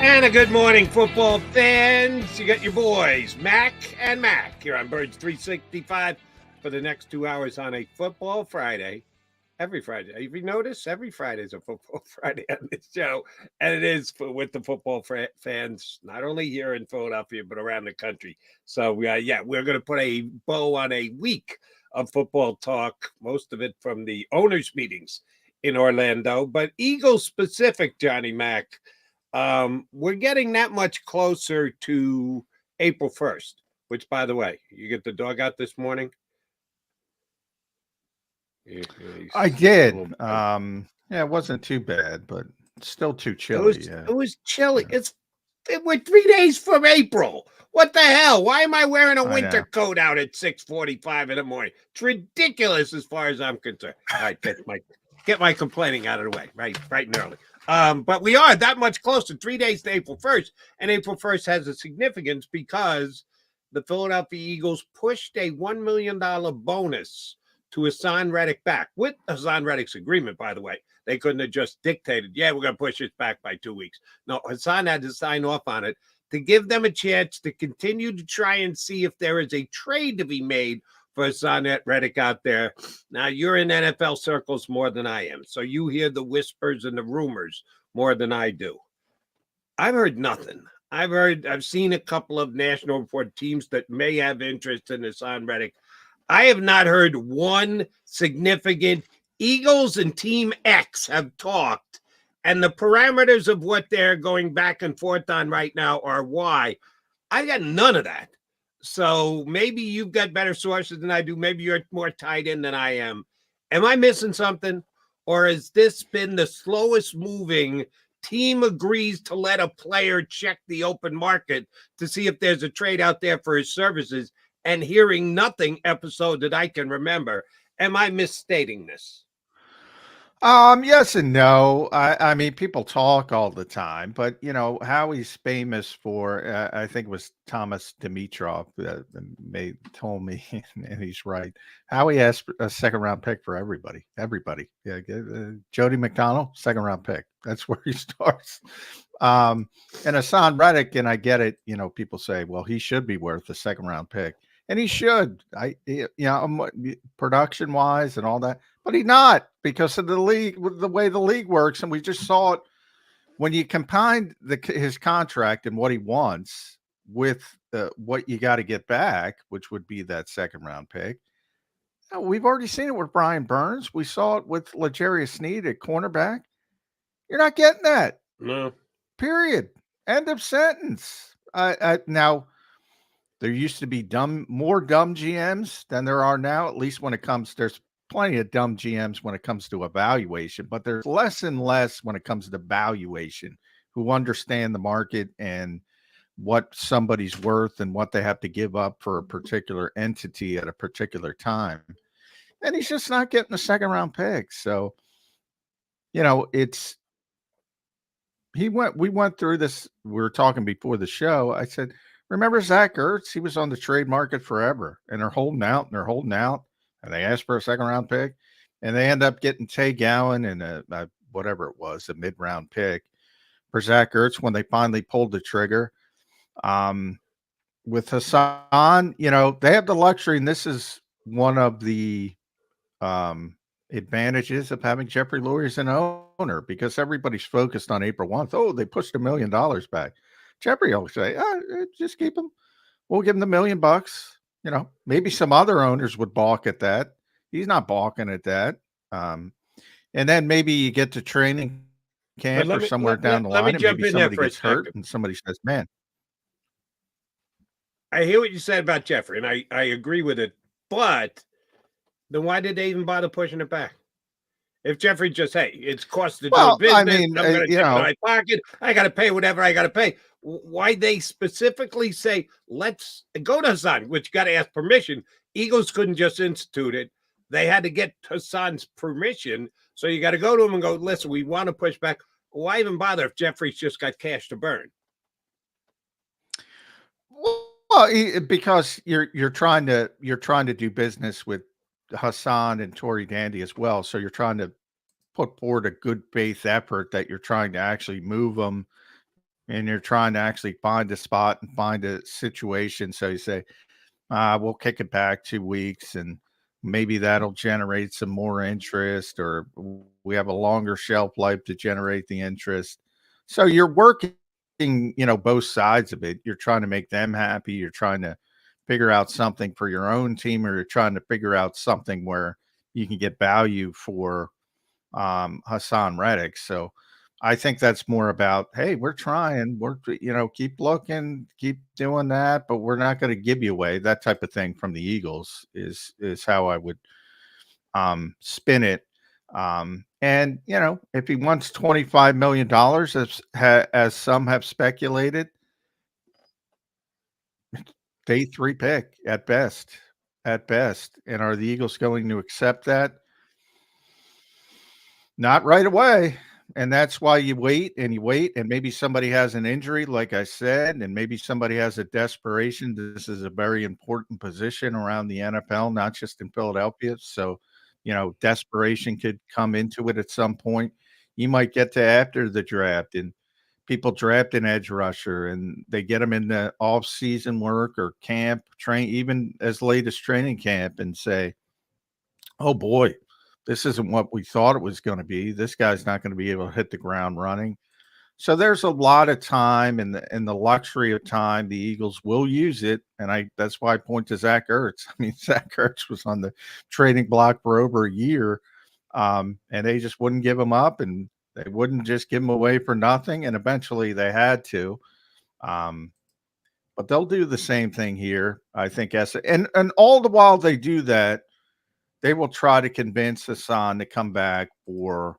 And a good morning, football fans. You got your boys, Mac and Mac, here on Birds 365 for the next 2 hours on a football Friday. Every Friday. Have you noticed? Every Friday is a football Friday on this show. And it is with the football fans, not only here in Philadelphia, but around the country. So, we're going to put a bow on a week of football talk, most of it from the owners' meetings in Orlando. But Eagles specific, Johnny Mac. We're getting that much closer to April 1st, which, by the way, you get the dog out this morning? I did. It wasn't too bad, but still too chilly. It was chilly. We're 3 days from April. What the hell? Why am I wearing a winter coat out at 6:45 in the morning? It's ridiculous as far as I'm concerned. All right, get my complaining out of the way, right and early. But we are that much closer, 3 days to April 1st. And April 1st has a significance because the Philadelphia Eagles pushed a $1 million bonus to Hassan Reddick back, with Hassan Reddick's agreement, by the way. They couldn't have just dictated, we're going to push it back by 2 weeks. No, Hassan had to sign off on it to give them a chance to continue to try and see if there is a trade to be made for Hassan Reddick out there. Now, you're in NFL circles more than I am, so you hear the whispers and the rumors more than I do. I've heard nothing. I've seen a couple of national report teams that may have interest in Hassan Reddick. I have not heard one significant. Eagles and Team X have talked, and the parameters of what they're going back and forth on right now are why. I got none of that. So maybe you've got better sources than I do. Maybe you're more tied in than I am. Am I missing something? Or has this been the slowest moving team agrees to let a player check the open market to see if there's a trade out there for his services and hearing nothing episode that I can remember? Am I misstating this? Yes and no. I mean, people talk all the time, but Howie's famous for. I think it was Thomas Dimitrov that told me, and he's right. Howie asked a second round pick for everybody. Yeah, Jody McDonald, second round pick. That's where he starts. And Hassan Reddick, and I get it. People say, well, he should be worth a second round pick. And he should, production wise and all that, but he's not, because of the league, the way the league works. And we just saw it when you combine his contract and what he wants with what you got to get back, which would be that second round pick. We've already seen it with Brian Burns. We saw it with L'Jarius Sneed at cornerback. You're not getting that. No. Period. End of sentence. Now, there used to be more dumb GMs than there are now, at least when it comes, there's plenty of dumb GMs when it comes to evaluation, but there's less and less when it comes to valuation, who understand the market and what somebody's worth and what they have to give up for a particular entity at a particular time. And he's just not getting a second round pick. So, we went through this. We were talking before the show. I said, remember Zach Ertz? He was on the trade market forever, and they're holding out, and they asked for a second round pick, and they end up getting Tay Gowan and a whatever it was, a mid round pick for Zach Ertz when they finally pulled the trigger. With Hassan, they have the luxury, and this is one of the advantages of having Jeffrey Lurie as an owner, because everybody's focused on April 1st. Oh, they pushed $1 million back. Jeffrey will say, just keep him. We'll give him $1 million. Maybe some other owners would balk at that. He's not balking at that. And then maybe you get to training camp or somewhere down the line, and maybe somebody gets hurt and somebody says, man. I hear what you said about Jeffrey, and I agree with it. But then why did they even bother pushing it back? If Jeffrey just, it's cost to do business, I mean, I'm going to tip my pocket, I got to pay whatever I got to pay. Why they specifically say, let's go to Hassan, which got to ask permission. Eagles couldn't just institute it. They had to get Hassan's permission. So you got to go to him and go, listen, we want to push back. Why even bother if Jeffrey's just got cash to burn? Well, because you're trying to do business with Hassan and Tory Dandy as well. So you're trying to put forward a good faith effort that you're trying to actually move them, and you're trying to actually find a spot and find a situation. So you say, we'll kick it back 2 weeks and maybe that'll generate some more interest, or we have a longer shelf life to generate the interest. So you're working, both sides of it. You're trying to make them happy. You're trying to figure out something for your own team, or you're trying to figure out something where you can get value for Hassan Reddick. So I think that's more about, hey, we're trying, keep looking, keep doing that, but we're not going to give you away. That type of thing from the Eagles is how I would spin it. And if he wants $25 million, as some have speculated, day 3 pick at best. And are the Eagles going to accept that? Not right away. And that's why you wait, and maybe somebody has an injury, like I said, and maybe somebody has a desperation. This is a very important position around the NFL, not just in Philadelphia. So, desperation could come into it at some point. You might get to after the draft, and people draft an edge rusher, and they get them in the off-season work or camp, even as late as training camp, and say, oh boy, this isn't what we thought it was going to be. This guy's not going to be able to hit the ground running. So there's a lot of time, and the luxury of time. The Eagles will use it, and that's why I point to Zach Ertz. I mean, Zach Ertz was on the trading block for over a year, and they just wouldn't give him up, and they wouldn't just give him away for nothing. And eventually they had to. But they'll do the same thing here, I think. And all the while they do that, they will try to convince Hassan to come back for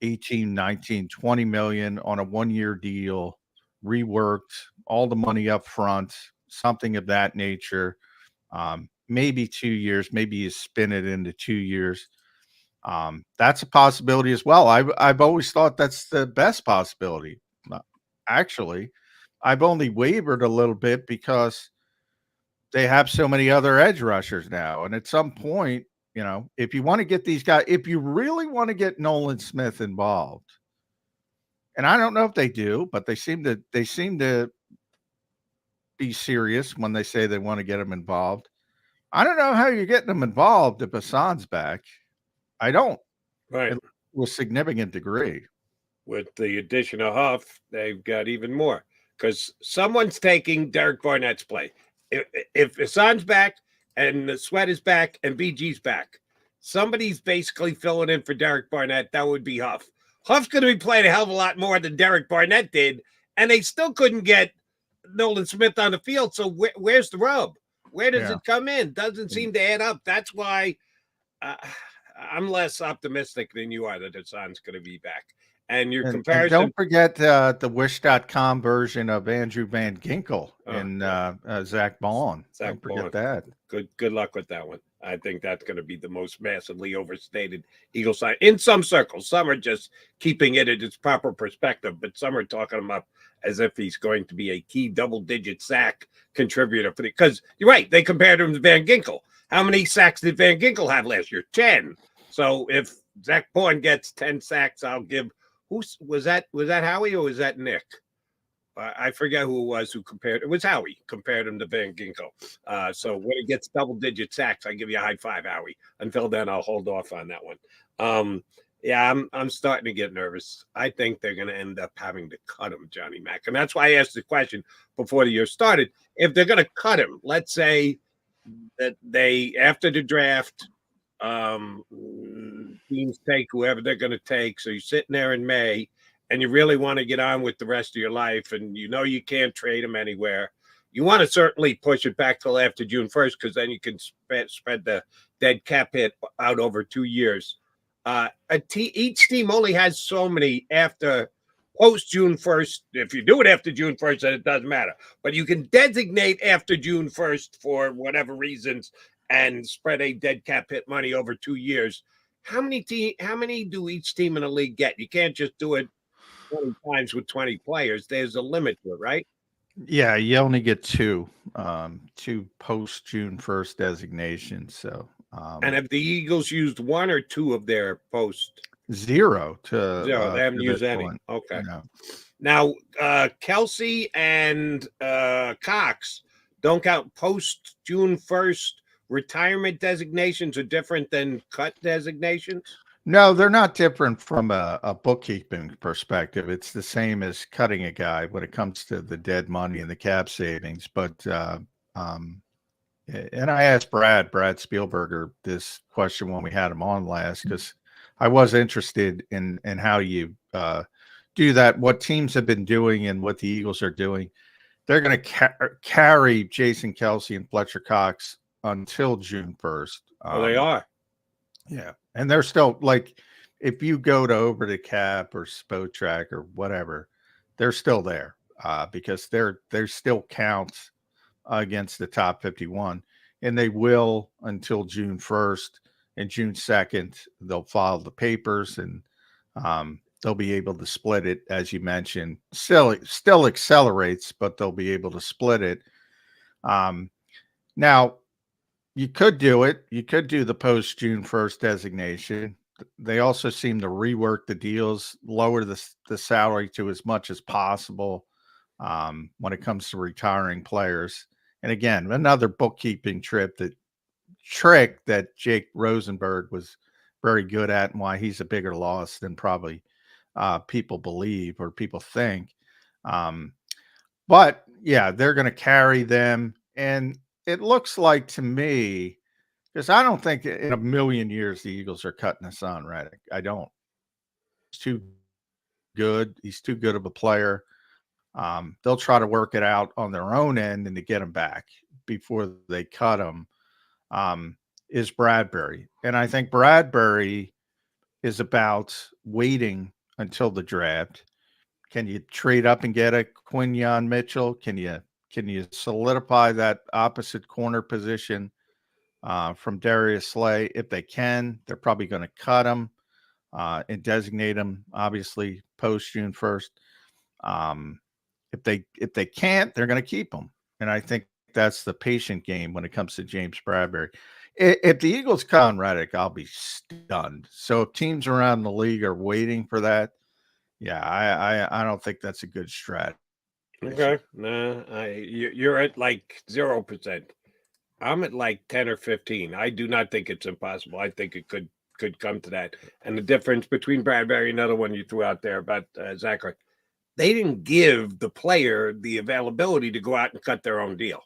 18, 19, 20 million on a 1-year deal, reworked, all the money up front, something of that nature. Maybe 2 years, maybe you spin it into 2 years. That's a possibility as well. I've always thought that's the best possibility. Actually, I've only wavered a little bit because they have so many other edge rushers now. And at some point, if you want to get these guys, if you really want to get Nolan Smith involved, and I don't know if they do, but they seem to be serious when they say they want to get him involved. I don't know how you're getting them involved if Hassan's back. I don't. Right. To a significant degree. With the addition of Huff, they've got even more, because someone's taking Derek Barnett's play. If Hassan's back and the Sweat is back and BG's back, somebody's basically filling in for Derek Barnett. That would be Huff. Huff's going to be playing a hell of a lot more than Derek Barnett did, and they still couldn't get Nolan Smith on the field. So where's the rub? Where does it come in? Doesn't seem to add up. That's why I'm less optimistic than you are that Hassan's going to be back. And your comparison. And don't forget the Wish.com version of Andrew Van Ginkel and Zach Baun. Don't forget that. Good luck with that one. I think that's going to be the most massively overstated Eagle sign in some circles. Some are just keeping it at its proper perspective, but some are talking him up as if he's going to be a key double-digit sack contributor. Because you're right, they compared him to Van Ginkel. How many sacks did Van Ginkel have last year? 10. So if Zach Baun gets 10 sacks, I'll give. Was that Howie or was that Nick? I forget who it was who compared. It was Howie compared him to Van Ginkel. So when he gets double-digit sacks, I give you a high five, Howie. Until then, I'll hold off on that one. I'm starting to get nervous. I think they're going to end up having to cut him, Johnny Mac, and that's why I asked the question before the year started. If they're going to cut him, let's say that they after the draft. Teams take whoever they're going to take. So you're sitting there in May and you really want to get on with the rest of your life, and you can't trade them anywhere. You want to certainly push it back till after June 1st, because then you can spread the dead cap hit out over 2 years. Each team only has so many after post June 1st. If you do it after June 1st, then it doesn't matter. But you can designate after June 1st for whatever reasons and spread a dead cap hit money over 2 years. How many do each team in the league get? You can't just do it 20 times with 20 players. There's a limit to it, right? Yeah, you only get two post June 1st designations. So, and have the Eagles used one or two of their post? Zero. They haven't used any. Okay. Now, Kelsey and Cox don't count. Post June 1st retirement designations are different than cut designations. No, they're not different from a bookkeeping perspective. It's the same as cutting a guy when it comes to the dead money and the cap savings. But um, and I asked Brad Spielberger this question when we had him on last, because I was interested in how you do that, what teams have been doing and what the Eagles are doing. They're going to carry Jason Kelsey and Fletcher Cox until June 1st. Oh, they are. Yeah. And they're still, like, if you go to Over the Cap or Spotrac or whatever, they're still there because they're still counts against the top 51. And they will until June 1st, and June 2nd, they'll file the papers, and they'll be able to split it, as you mentioned. Still accelerates, but they'll be able to split it. Now, you could do it. You could do the post June 1st designation. They also seem to rework the deals, lower the salary to as much as possible when it comes to retiring players. And again, another bookkeeping trick that Jake Rosenberg was very good at, and why he's a bigger loss than probably people believe or people think. But yeah, they're going to carry them. And it looks like to me, because I don't think in a million years the Eagles are cutting us on Reddick. I don't. He's too good. He's too good of a player. They'll try to work it out on their own end and to get him back before they cut him. Is Bradbury. And I think Bradbury is about waiting until the draft. Can you trade up and get a Quinyon Mitchell? Can you solidify that opposite corner position from Darius Slay? If they can, they're probably going to cut him and designate him, obviously, post June 1st. If they can't, they're going to keep him. And I think that's the patient game when it comes to James Bradbury. If the Eagles cut on Reddick, I'll be stunned. So if teams around the league are waiting for that, yeah, I don't think that's a good strategy. Okay, nah, you're at like 0%. I'm at like 10 or 15. I do not think it's impossible. I think it could come to that. And the difference between Bradbury, another one you threw out there about Zachary, they didn't give the player the availability to go out and cut their own deal.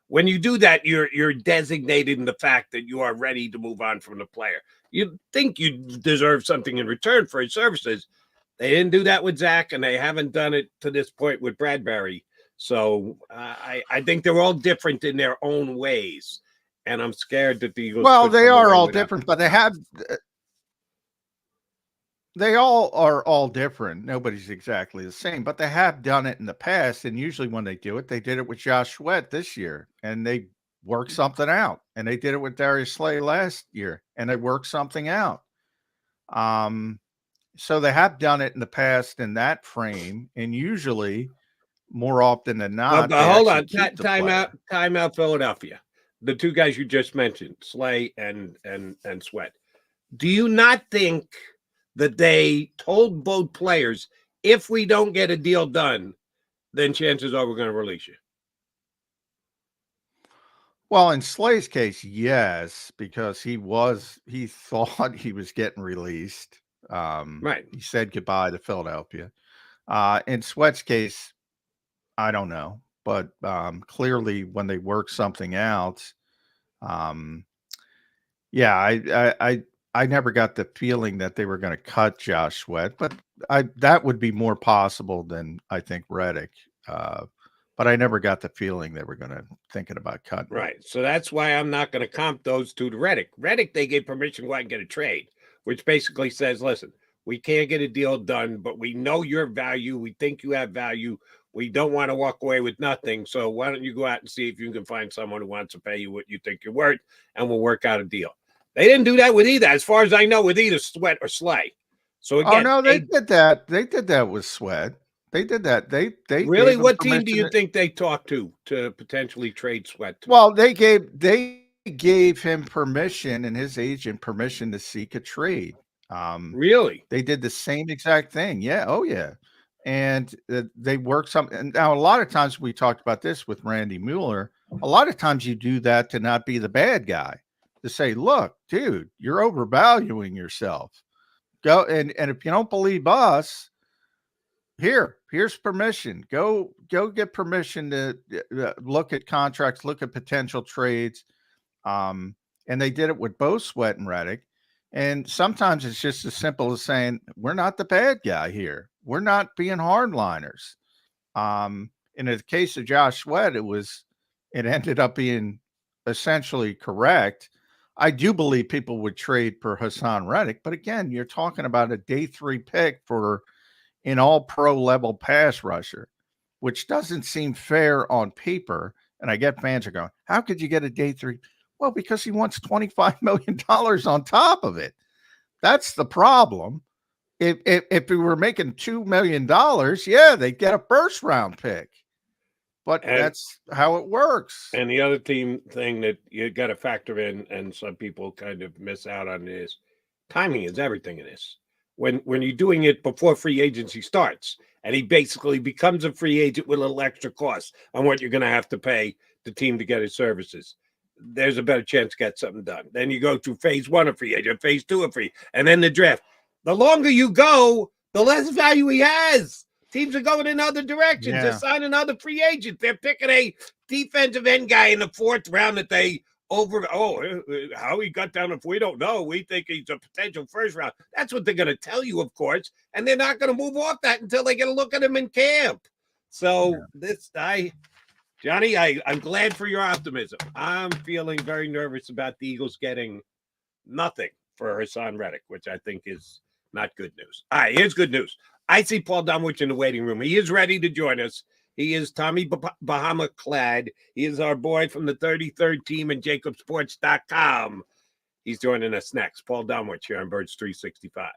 When you do that, you're designating the fact that you are ready to move on from the player. You think you deserve something in return for his services. They didn't do that with Zach, and they haven't done it to this point with Bradbury. So I think they're all different in their own ways, and I'm scared that the Eagles. Well, they are all different, but they all are all different. Nobody's exactly the same, but they have done it in the past. And usually when they do it, they did it with Josh Sweat this year, and they worked something out. And they did it with Darius Slay last year, and they worked something out. So they have done it in the past in that frame, and usually, more often than not, but hold on, time out, Philadelphia. The two guys you just mentioned, Slay and Sweat. Do you not think that they told both players, if we don't get a deal done, then chances are we're going to release you? Well, in Slay's case, yes, because he thought he was getting released. Right. He said goodbye to Philadelphia. In Sweat's case, I don't know, but clearly when they work something out, yeah, I never got the feeling that they were going to cut Josh Sweat, but that would be more possible than I think Reddick. But I never got the feeling they were going to thinking about cutting. Right. So that's why I'm not going to comp those two to Reddick. Reddick, they gave permission to go out and get a trade, which basically says, listen, we can't get a deal done, but we know your value. We think you have value. We don't want to walk away with nothing. So why don't you go out and see if you can find someone who wants to pay you what you think you're worth, and we'll work out a deal. They didn't do that with either, as far as I know, with either Sweat or Slay. So again, oh no, they did that. They did that with Sweat. They did that. They really. What team do you think they talked to potentially trade Sweat to? Well, they gave him permission and his agent permission to seek a trade. Really? They did the same exact thing. Yeah. Oh yeah. and they work something. And now, a lot of times we talked about this with Randy Mueller. A lot of times you do that to not be the bad guy, to say, look, dude, you're overvaluing yourself. Go and if you don't believe us, here's permission. Go get permission to look at contracts, look at potential trades. And they did it with both Sweat and Reddick. And sometimes it's just as simple as saying, we're not the bad guy here. We're not being hardliners. In the case of Josh Sweat, it ended up being essentially correct. I do believe people would trade for Hassan Reddick, but again, you're talking about a day 3 pick for an all-pro level pass rusher, which doesn't seem fair on paper. And I get fans are going, how could you get a day 3? Well, because he wants $25 million on top of it. That's the problem. If we were making $2 million, yeah, they'd get a first round pick. But that's how it works. And the other thing that you got to factor in, and some people kind of miss out on, is timing is everything in this. When you're doing it before free agency starts, and he basically becomes a free agent with a little extra cost on what you're going to have to pay the team to get his services, there's a better chance to get something done. Then you go through phase 1 of free agent, phase 2 of free, and then the draft. The longer you go, the less value he has. Teams are going in other directions. They're signing other free agents. They're picking a defensive end guy in the 4th round that they how he got down, if we don't know, we think he's a potential first round. That's what they're going to tell you, of course, and they're not going to move off that until they get a look at him in camp. So Johnny, I'm glad for your optimism. I'm feeling very nervous about the Eagles getting nothing for Hassan Reddick, which I think is not good news. All right, here's good news. I see Paul Dunwich in the waiting room. He is ready to join us. He is Tommy Bahama clad. He is our boy from the 33rd team and JAKIBSports.com. He's joining us next. Paul Dunwich here on Birds 365.